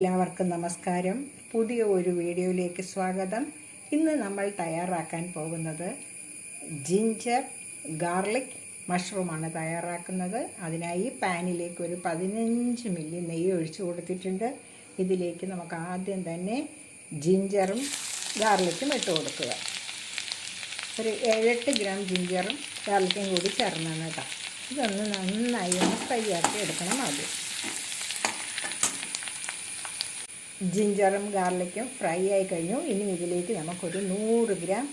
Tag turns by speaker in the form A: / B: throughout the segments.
A: എല്ലാവർക്കും നമസ്കാരം. പുതിയ ഒരു വീഡിയോയിലേക്ക് സ്വാഗതം. ഇന്ന് നമ്മൾ തയ്യാറാക്കാൻ പോകുന്നത് ജിഞ്ചർ ഗാർലിക് മഷ്റൂമാണ് തയ്യാറാക്കുന്നത്. അതിനായി പാനിലേക്ക് ഒരു 15 മില്ലി നെയ്യ് ഒഴിച്ചു കൊടുത്തിട്ടുണ്ട്. ഇതിലേക്ക് നമുക്ക് ആദ്യം തന്നെ ജിഞ്ചറും ഗാർലിക്കും ഇട്ട് കൊടുക്കുക. ഒരു 7-8 ഗ്രാം ജിഞ്ചറും ഗാർലിക്കും കൂടി ചേർന്നാണ് കേട്ടോ. ഇതൊന്ന് നന്നായി ഫ്രൈ ആക്കി എടുക്കണം. ആദ്യം ജിഞ്ചറും ഗാർലിക്കും ഫ്രൈ ആയി കഴിഞ്ഞു. ഇനി ഇതിലേക്ക് നമുക്കൊരു 100 ഗ്രാം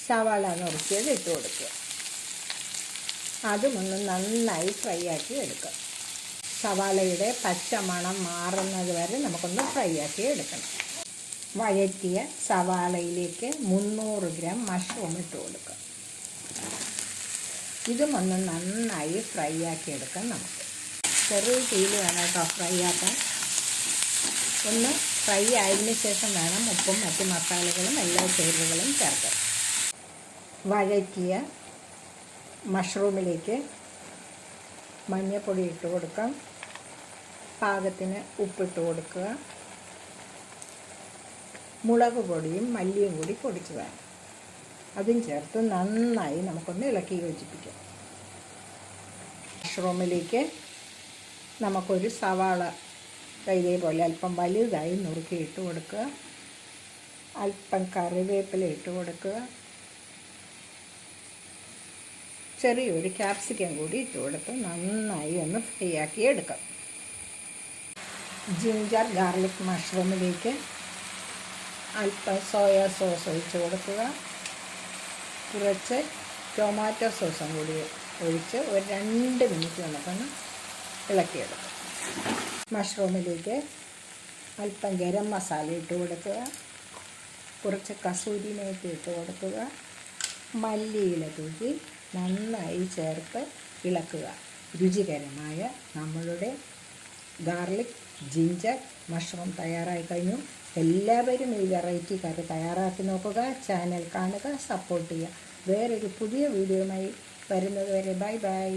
A: സവാള നുറുക്കിയത് ഇട്ട് കൊടുക്കുക. അതും ഒന്ന് നന്നായി ഫ്രൈ ആക്കി എടുക്കുക. സവാളയുടെ പച്ച മണം മാറുന്നത് വരെ നമുക്കൊന്ന് ഫ്രൈ ആക്കി എടുക്കണം. വഴറ്റിയ സവാളയിലേക്ക് 300 ഗ്രാം മഷ്റൂം ഇട്ട് കൊടുക്കുക. ഇതും ഒന്ന് നന്നായി ഫ്രൈ ആക്കി എടുക്കാം. നമുക്ക് ചെറിയ തീയിൽ വേണം കേട്ടോ ഫ്രൈ ആക്കാൻ. ഒന്ന് ഫ്രൈ ആയതിനു ശേഷം വേണം ഉപ്പും മറ്റ് മസാലകളും എല്ലാ ചേരുവകളും ചേർക്കാൻ. വഴറ്റിയ മഷ്റൂമിലേക്ക് മഞ്ഞൾപ്പൊടി ഇട്ട് കൊടുക്കാം. പാകത്തിന് ഉപ്പിട്ട് കൊടുക്കുക. മുളക് പൊടിയും മല്ലിയും കൂടി പൊടിച്ച് വേണം. അതും ചേർത്ത് നന്നായി നമുക്കൊന്ന് ഇളക്കി യോജിപ്പിക്കാം. മഷ്റൂമിലേക്ക് നമുക്കൊരു സവാള ഇതേപോലെ അല്പം വലുതായി നുറുക്കി ഇട്ട് കൊടുക്കുക. അല്പം കറിവേപ്പില ഇട്ട് കൊടുക്കുക. ചെറിയൊരു ക്യാപ്സിക്കം കൂടി ഇട്ട് കൊടുത്ത് നന്നായി ഒന്ന് ഫ്രൈ ആക്കി എടുക്കാം. ജിഞ്ചർ ഗാർലിക് മഷ്റൂമിലേക്ക് അല്പം സോയാ സോസ് ഒഴിച്ച് കൊടുക്കുക. കുറച്ച് ടൊമാറ്റോ സോസും കൂടി ഒഴിച്ച് ഒരു 2 മിനിറ്റ് നമുക്കൊന്ന് ഇളക്കിയെടുക്കാം. മഷ്റൂമിലേക്ക് അല്പം ഗരം മസാല ഇട്ട് കൊടുക്കുക. കുറച്ച് കസൂരി മേത്തി ഇട്ട് കൊടുക്കുക. മല്ലിയില തൂക്കി നന്നായി ചേർത്ത് ഇളക്കുക. രുചികരമായ നമ്മളുടെ ഗാർലിക് ജിഞ്ചർ മഷ്റൂം തയ്യാറായി കഴിഞ്ഞു. എല്ലാവരും ഈ വെറൈറ്റി കറി തയ്യാറാക്കി നോക്കുക. ചാനൽ കാണുക, സപ്പോർട്ട് ചെയ്യുക. വേറൊരു പുതിയ വീഡിയോയുമായി വരുന്നത് വരെ ബൈ ബൈ.